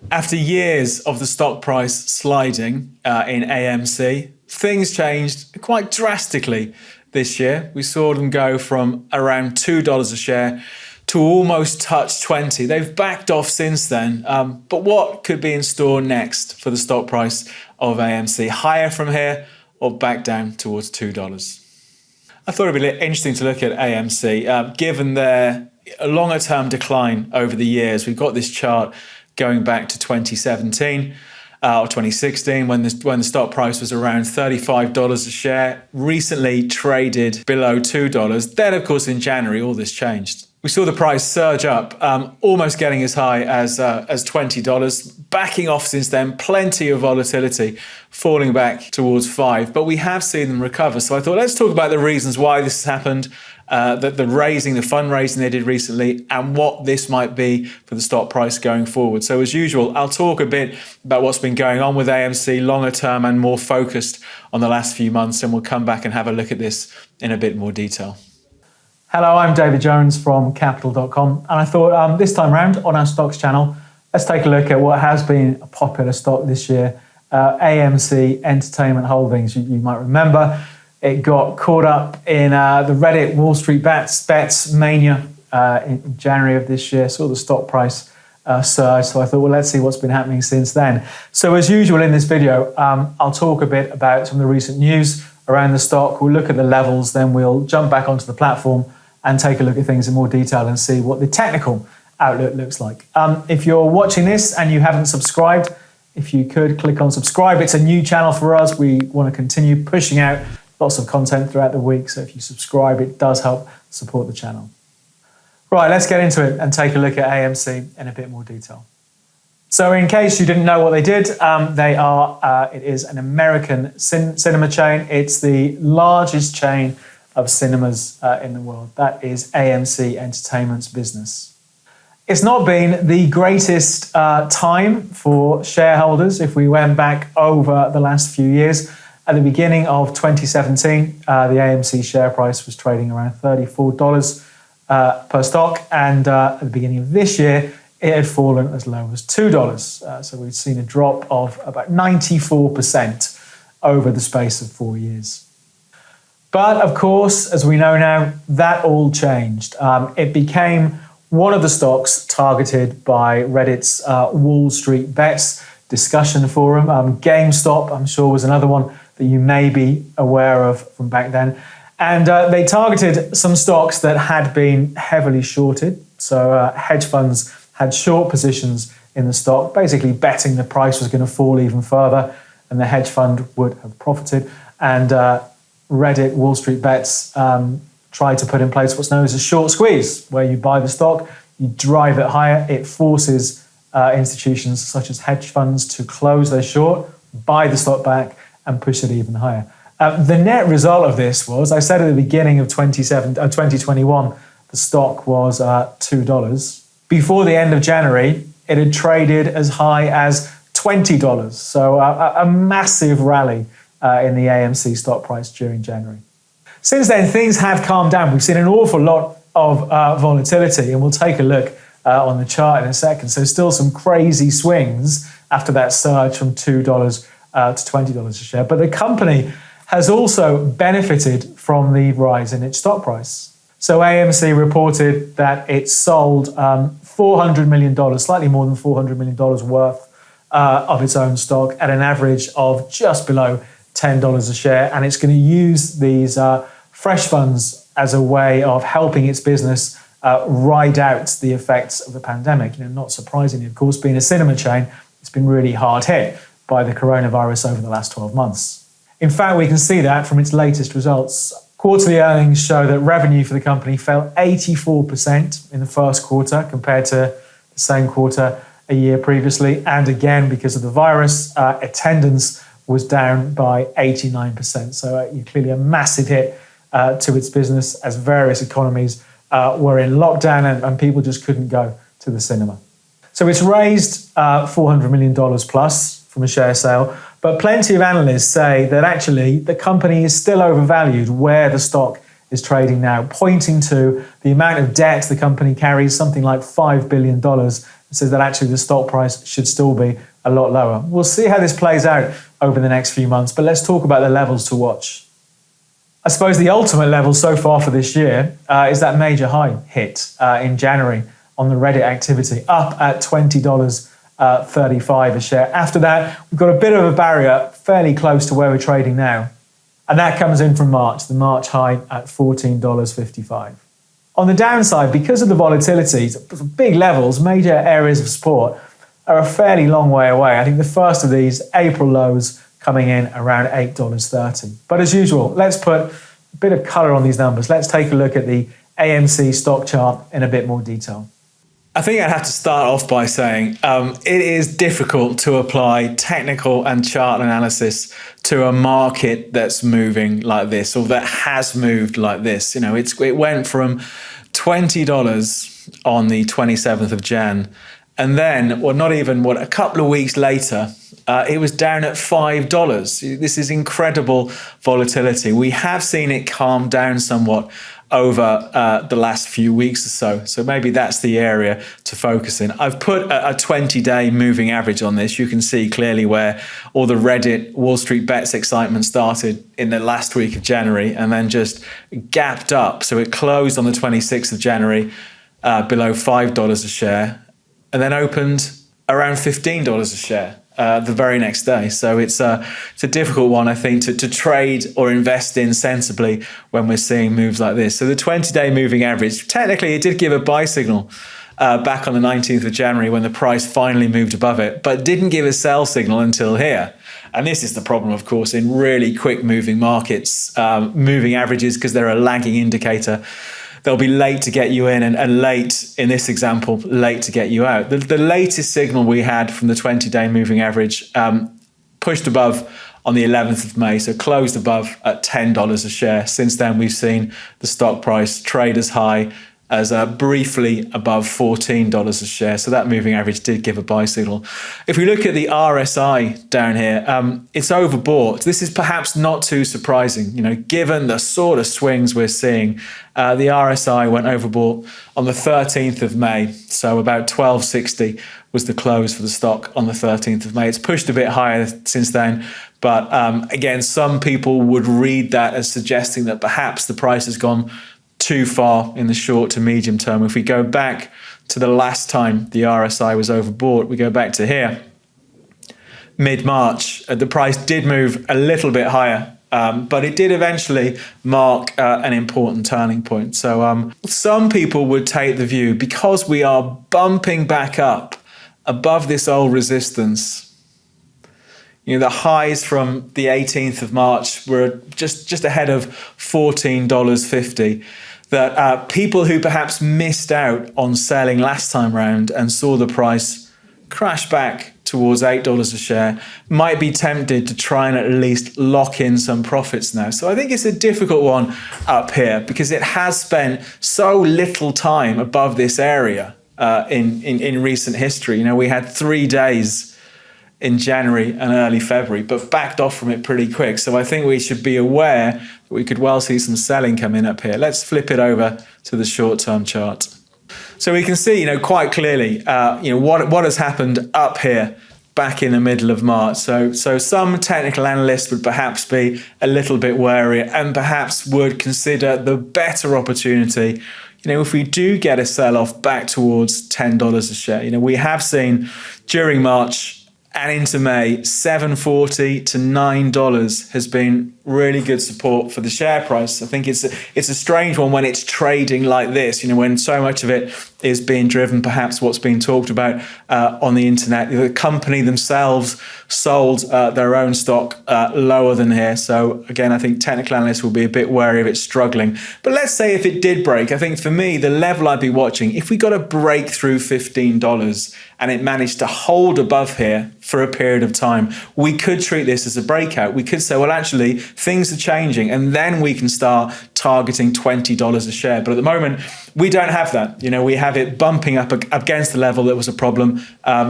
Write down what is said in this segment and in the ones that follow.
After years of the stock price sliding in AMC, things changed quite drastically this year. We saw them go from around $2 a share to almost touch 20. They've backed off since then. But what could be in store next for the stock price of AMC? Higher from here or back down towards $2? I thought it'd be interesting to look at AMC, given their longer term decline over the years. We've got this chart going back to 2017 or 2016 when the stock price was around $35 a share, recently traded below $2. Then, of course, in January, all this changed. We saw the price surge up, almost getting as high as $20, backing off since then, plenty of volatility, falling back towards $5. But we have seen them recover. So I thought, let's talk about the reasons why this has happened, the fundraising they did recently, and what this might be for the stock price going forward. So as usual, I'll talk a bit about what's been going on with AMC longer term and more focused on the last few months, and we'll come back and have a look at this in a bit more detail. Hello, I'm David Jones from Capital.com, and I thought this time round on our stocks channel, let's take a look at what has been a popular stock this year, AMC Entertainment Holdings. You might remember it got caught up in the Reddit Wall Street bets mania in January of this year, saw the stock price surge. So I thought, well, let's see what's been happening since then. So as usual in this video, I'll talk a bit about some of the recent news around the stock. We'll look at the levels, then we'll jump back onto the platform and take a look at things in more detail and see what the technical outlook looks like. If you're watching this and you haven't subscribed, if you could click on subscribe. It's a new channel for us. We want to continue pushing out lots of content throughout the week. So if you subscribe, it does help support the channel. Right, let's get into it and take a look at AMC in a bit more detail. So in case you didn't know what they did, it is an American cinema chain. It's the largest chain of cinemas in the world. That is AMC Entertainment's business. It's not been the greatest time for shareholders if we went back over the last few years. At the beginning of 2017, the AMC share price was trading around $34 per stock, and at the beginning of this year, it had fallen as low as $2. So we've seen a drop of about 94% over the space of 4 years. But of course, as we know now, that all changed. It became one of the stocks targeted by Reddit's Wall Street Bets discussion forum. GameStop, I'm sure, was another one that you may be aware of from back then. And they targeted some stocks that had been heavily shorted. So hedge funds had short positions in the stock, basically betting the price was going to fall even further and the hedge fund would have profited. And Reddit Wall Street Bets tried to put in place what's known as a short squeeze, where you buy the stock, you drive it higher, it forces institutions such as hedge funds to close their short, buy the stock back and push it even higher. The net result of this was, I said at the beginning of 2021, the stock was $2. Before the end of January, it had traded as high as $20. So a massive rally in the AMC stock price during January. Since then, things have calmed down. We've seen an awful lot of volatility, and we'll take a look on the chart in a second. So still some crazy swings after that surge from $2 to $20 a share. But the company has also benefited from the rise in its stock price. So AMC reported that it sold $400 million, slightly more than $400 million worth of its own stock at an average of just below $10 a share. And it's going to use these fresh funds as a way of helping its business ride out the effects of the pandemic. Not surprisingly, of course, being a cinema chain, it's been really hard hit by the coronavirus over the last 12 months. In fact, we can see that from its latest results. Quarterly earnings show that revenue for the company fell 84% in the first quarter compared to the same quarter a year previously. And again, because of the virus, attendance was down by 89%. So clearly a massive hit to its business as various economies were in lockdown and people just couldn't go to the cinema. So it's raised $400 million plus from a share sale, but plenty of analysts say that actually the company is still overvalued where the stock is trading now, pointing to the amount of debt the company carries, something like $5 billion says that actually the stock price should still be a lot lower. We'll see how this plays out over the next few months, but let's talk about the levels to watch. I suppose the ultimate level so far for this year is that major high hit in January on the Reddit activity, up at $20.35 a share. After that, we've got a bit of a barrier fairly close to where we're trading now. And that comes in from March, the March high at $14.55. On the downside, because of the volatility, big levels, major areas of support are a fairly long way away. I think the first of these, April lows, coming in around $8.30. But as usual, let's put a bit of color on these numbers. Let's take a look at the AMC stock chart in a bit more detail. I think I'd have to start off by saying it is difficult to apply technical and chart analysis to a market that's moving like this, or that has moved like this. You know, it went from $20 on the 27th of Jan, and then, well, not even a couple of weeks later, it was down at $5. This is incredible volatility. We have seen it calm down somewhat over the last few weeks or so. So maybe that's the area to focus in. I've put a 20-day moving average on this. You can see clearly where all the Reddit Wall Street Bets excitement started in the last week of January and then just gapped up. So it closed on the 26th of January below $5 a share and then opened around $15 a share the very next day. So it's a difficult one, I think, to trade or invest in sensibly when we're seeing moves like this. So the 20-day moving average, technically it did give a buy signal back on the 19th of January when the price finally moved above it, but didn't give a sell signal until here. And this is the problem, of course, in really quick moving markets, moving averages, because they're a lagging indicator. They'll be late to get you in and late, in this example, late to get you out. The latest signal we had from the 20-day moving average pushed above on the 11th of May, so closed above at $10 a share. Since then, we've seen the stock price trade as high as briefly above $14 a share. So that moving average did give a buy signal. If we look at the RSI down here, it's overbought. This is perhaps not too surprising, you know, given the sort of swings we're seeing. The RSI went overbought on the 13th of May. So about 1260 was the close for the stock on the 13th of May. It's pushed a bit higher since then. But again, some people would read that as suggesting that perhaps the price has gone too far in the short to medium term. If we go back to the last time the RSI was overbought, we go back to here, mid-March, the price did move a little bit higher, but it did eventually mark an important turning point. So some people would take the view, because we are bumping back up above this old resistance, you know, the highs from the 18th of March were just ahead of $14.50. That people who perhaps missed out on selling last time round and saw the price crash back towards $8 a share might be tempted to try and at least lock in some profits now. So I think it's a difficult one up here because it has spent so little time above this area in recent history. You know, we had 3 days in January and early February, but backed off from it pretty quick. So I think we should be aware that we could well see some selling come in up here. Let's flip it over to the short-term chart. So we can see, you know, quite clearly, what has happened up here back in the middle of March. So some technical analysts would perhaps be a little bit wary and perhaps would consider the better opportunity, you know, if we do get a sell-off back towards $10 a share. You know, we have seen during March and into May, $7.40 to $9 has been really good support for the share price. I think it's a strange one when it's trading like this, you know, when so much of it is being driven, perhaps what's being talked about on the internet. The company themselves sold their own stock lower than here. So again, I think technical analysts will be a bit wary of it struggling. But let's say if it did break, I think for me, the level I'd be watching, if we got a break through $15 and it managed to hold above here for a period of time, we could treat this as a breakout. We could say, well, actually, things are changing, and then we can start targeting $20 a share. But at the moment, we don't have that. You know, we have it bumping up against the level that was a problem.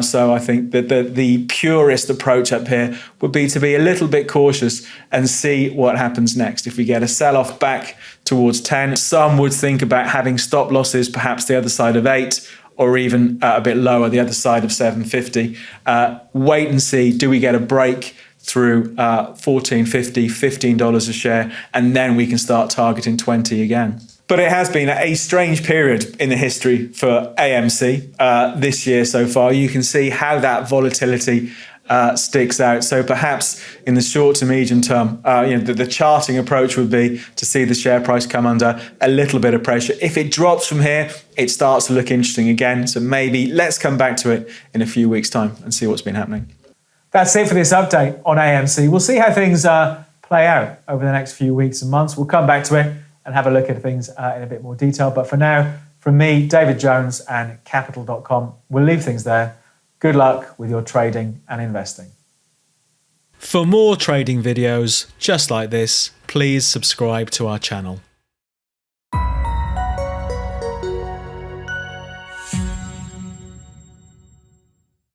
So I think that the purest approach up here would be to be a little bit cautious and see what happens next. If we get a sell-off back towards 10, some would think about having stop losses, perhaps the other side of 8, or even a bit lower, the other side of 750. Wait and see, do we get a break through $14.50, $15 a share, and then we can start targeting 20 again. But it has been a strange period in the history for AMC this year so far. You can see how that volatility sticks out. So perhaps in the short to medium term, the charting approach would be to see the share price come under a little bit of pressure. If it drops from here, it starts to look interesting again. So maybe let's come back to it in a few weeks' time and see what's been happening. That's it for this update on AMC. We'll see how things play out over the next few weeks and months. We'll come back to it and have a look at things in a bit more detail. But for now, from me, David Jones and Capital.com, we'll leave things there. Good luck with your trading and investing. For more trading videos just like this, please subscribe to our channel.